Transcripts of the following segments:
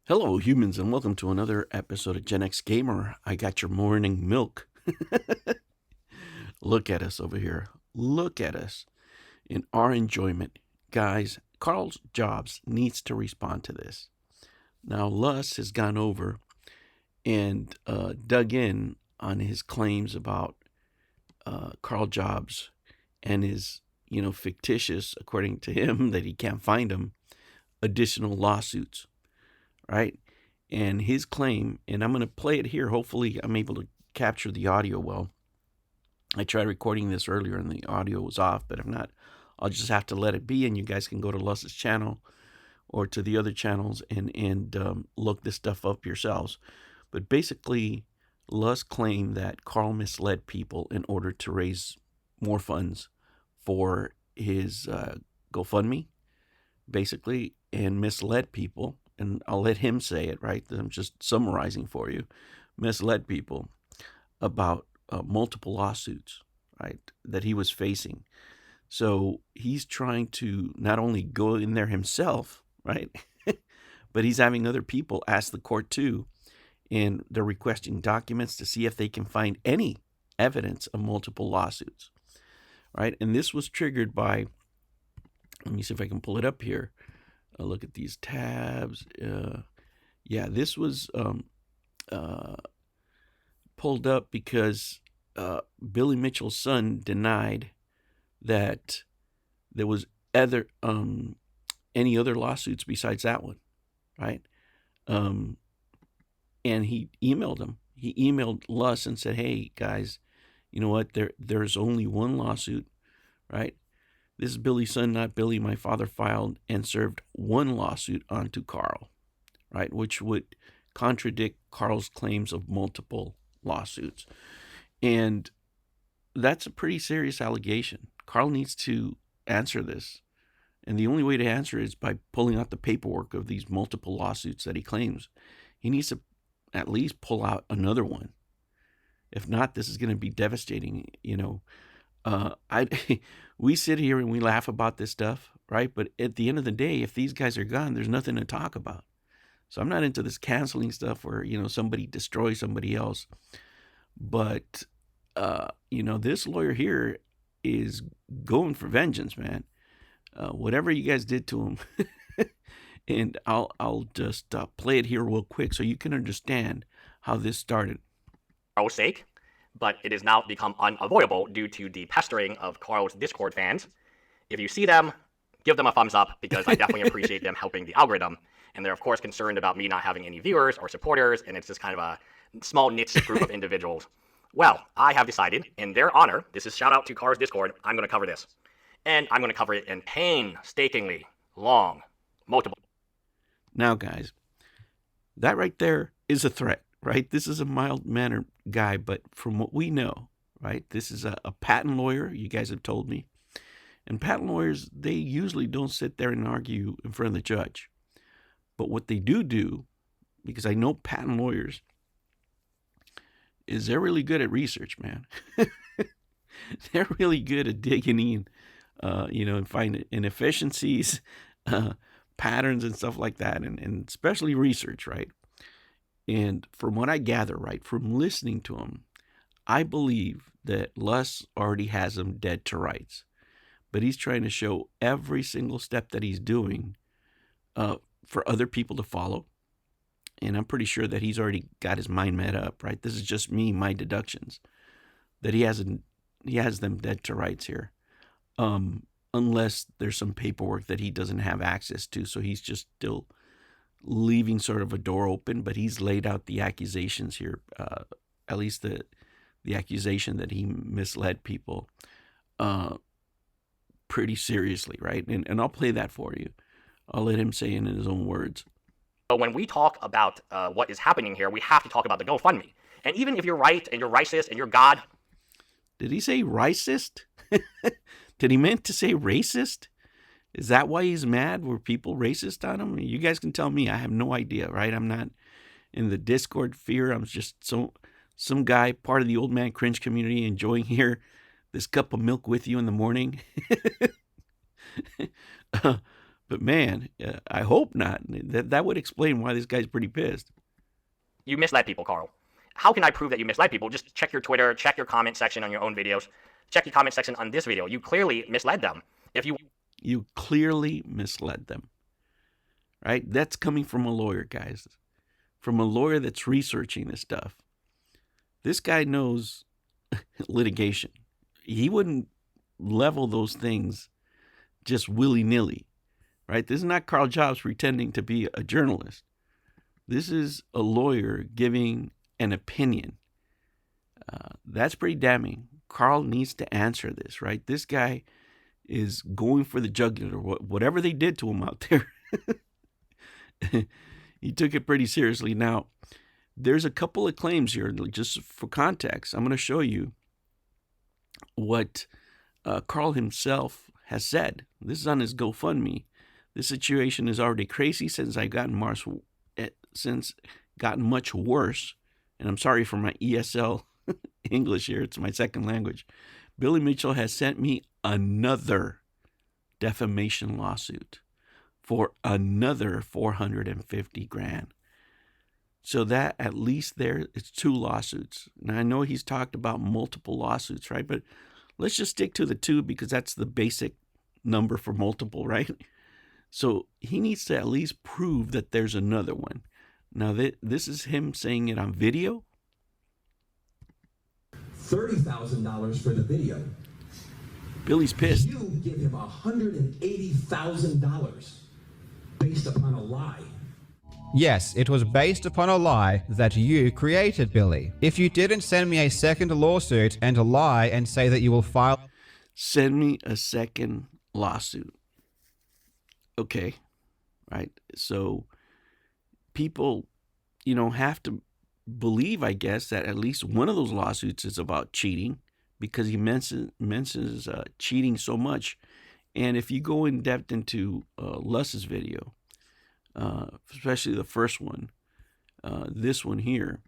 Hello, humans, and welcome to another episode of Gen X Gamer. I got your morning milk. Look at us over here. Look at us in our enjoyment. Guys, Karl's Jobst needs to respond to this. Now, Luss has gone over and dug in on his claims about Karl Jobst and his, fictitious, according to him, that he can't find him, additional lawsuits, right? And his claim, and I'm going to play it here. Hopefully, I'm able to capture the audio well. I tried recording this earlier and the audio was off, but if not, I'll just have to let it be. And you guys can go to Luss's channel or to the other channels and look this stuff up yourselves. But basically, Luss claimed that Karl misled people in order to raise more funds for his GoFundMe, basically, and misled people. And I'll let him say it, right? I'm just summarizing for you. Misled people about multiple lawsuits, right, that he was facing. So he's trying to not only go in there himself, right, but he's having other people ask the court too, and they're requesting documents to see if they can find any evidence of multiple lawsuits, right? And this was triggered by, let me see if I can pull it up here. Look at these tabs. This was pulled up because Billy Mitchell's son denied that there was any other lawsuits besides that one, right? And he emailed him. He emailed Luss and said, "Hey guys, you know what? There's only one lawsuit, right? This is Billy's son, not Billy. My father filed and served one lawsuit onto Karl, right? Which would contradict Karl's claims of multiple lawsuits. And that's a pretty serious allegation. Karl needs to answer this. And the only way to answer it is by pulling out the paperwork of these multiple lawsuits that he claims. He needs to at least pull out another one. If not, this is going to be devastating, we sit here and we laugh about this stuff, right? But at the end of the day, if these guys are gone, there's nothing to talk about. So I'm not into this canceling stuff where, somebody destroys somebody else. But, this lawyer here is going for vengeance, man. Whatever you guys did to him. And I'll just play it here real quick so you can understand how this started. Karl's sake, but it has now become unavoidable due to the pestering of Karl's Discord fans. If you see them, give them a thumbs up, because I definitely appreciate them helping the algorithm. And they're, of course, concerned about me not having any viewers or supporters, and it's just kind of a small niche group of individuals. Well, I have decided, in their honor, this is shout out to Karl's Discord, I'm going to cover this. And I'm going to cover it in painstakingly long, multiple. Now, guys, that right there is a threat, right? This is a mild-mannered guy, but from what we know, right, this is a patent lawyer, you guys have told me. And patent lawyers, they usually don't sit there and argue in front of the judge. But what they do, because I know patent lawyers, is they're really good at research, man. They're really good at digging in, and finding inefficiencies, patterns and stuff like that, and especially research, right? And from what I gather, right, from listening to him, I believe that Luss already has him dead to rights. But he's trying to show every single step that he's doing for other people to follow. And I'm pretty sure that he's already got his mind made up, right? This is just me, my deductions, that he has them dead to rights here. Unless there's some paperwork that he doesn't have access to. So he's just still leaving sort of a door open, but he's laid out the accusations here, at least the accusation that he misled people pretty seriously, right? And I'll play that for you. I'll let him say it in his own words. So when we talk about what is happening here, we have to talk about the GoFundMe. And even if you're right and you're racist and you're God. Did he say racist? Did he meant to say racist? Is that why he's mad? Were people racist on him? You guys can tell me. I have no idea, right? I'm not in the Discord fear. I'm just some guy, part of the old man cringe community, enjoying here this cup of milk with you in the morning. But man, I hope not. That would explain why this guy's pretty pissed. You misled people, Karl. How can I prove that you misled people? Just check your Twitter, check your comment section on your own videos, check your comment section on this video. You clearly misled them. If You clearly misled them, right? That's coming from a lawyer, guys. From a lawyer that's researching this stuff. This guy knows litigation. He wouldn't level those things just willy-nilly, right? This is not Karl Jobst pretending to be a journalist. This is a lawyer giving an opinion. That's pretty damning. Karl needs to answer this, right? This guy is going for the jugular. Whatever they did to him out there, he took it pretty seriously. Now, there's a couple of claims here, just for context. I'm going to show you what Karl himself has said. This is on his GoFundMe. This situation is already crazy since gotten much worse. And I'm sorry for my ESL English here. It's my second language. Billy Mitchell has sent me another defamation lawsuit for another $450,000. So that at least there it's 2 lawsuits. Now I know he's talked about multiple lawsuits, right? But let's just stick to the 2 because that's the basic number for multiple, right? So he needs to at least prove that there's another one. Now this is him saying it on video. $30,000 for the video. Billy's pissed. You give him $180,000 based upon a lie. Yes, it was based upon a lie that you created, Billy. If you didn't send me a second lawsuit and lie and say that you will file... Send me a second lawsuit. Okay, right? So people, have to believe, I guess, that at least one of those lawsuits is about cheating because he mentions cheating so much. And if you go in depth into Luss's video, especially the first one, this one here,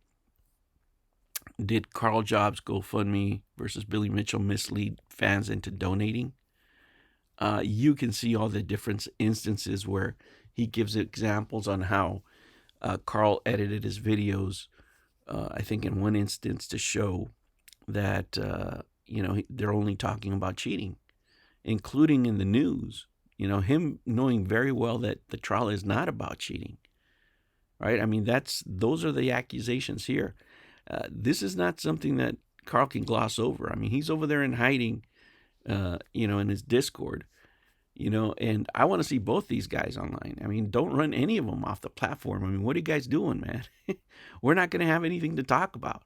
did Karl Jobst GoFundMe versus Billy Mitchell mislead fans into donating? You can see all the different instances where he gives examples on how Karl edited his videos, I think in one instance to show that, they're only talking about cheating, including in the news. Him knowing very well that the trial is not about cheating, right? I mean, those are the accusations here. This is not something that Karl can gloss over. I mean, he's over there in hiding, in his Discord, and I want to see both these guys online. I mean, don't run any of them off the platform. I mean, what are you guys doing, man? We're not going to have anything to talk about.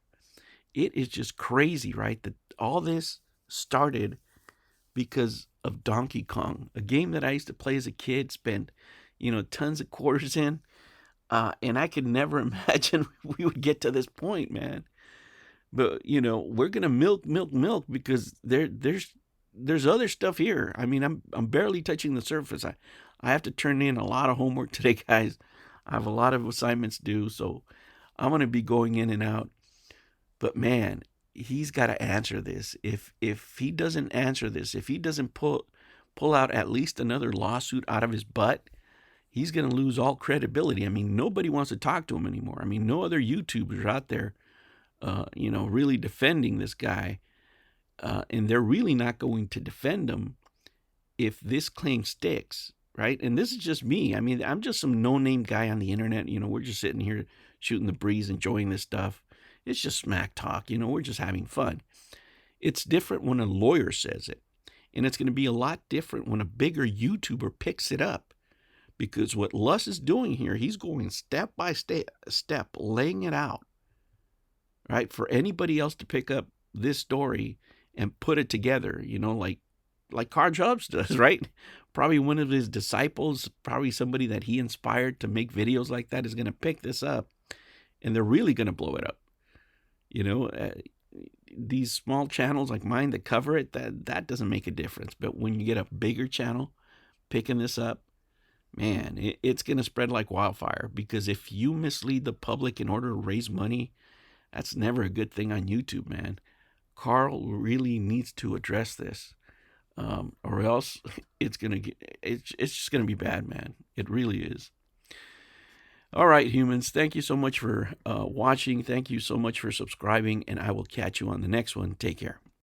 It is just crazy, right? That all this started because of Donkey Kong, a game that I used to play as a kid, spend, tons of quarters in. And I could never imagine we would get to this point, man. But, we're going to milk because there's other stuff here. I mean, I'm barely touching the surface. I have to turn in a lot of homework today, guys. I have a lot of assignments due, so I'm going to be going in and out. But man, he's got to answer this. If he doesn't answer this, if he doesn't pull out at least another lawsuit out of his butt, he's going to lose all credibility. I mean, nobody wants to talk to him anymore. I mean, no other YouTubers out there, really defending this guy. And they're really not going to defend him if this claim sticks, right? And this is just me. I mean, I'm just some no-name guy on the internet. We're just sitting here shooting the breeze, enjoying this stuff. It's just smack talk. We're just having fun. It's different when a lawyer says it. And it's going to be a lot different when a bigger YouTuber picks it up. Because what Luss is doing here, he's going step by step, laying it out, right? For anybody else to pick up this story and put it together, like Karl Jobst does, right? Probably one of his disciples, probably somebody that he inspired to make videos like that is going to pick this up, and they're really going to blow it up. These small channels like mine that cover it, that doesn't make a difference. But when you get a bigger channel picking this up, man, it's going to spread like wildfire. Because if you mislead the public in order to raise money, that's never a good thing on YouTube, man. Karl really needs to address this. or else it's just gonna be bad, man. It really is. All right, humans. Thank you so much for watching. Thank you so much for subscribing, and I will catch you on the next one. Take care.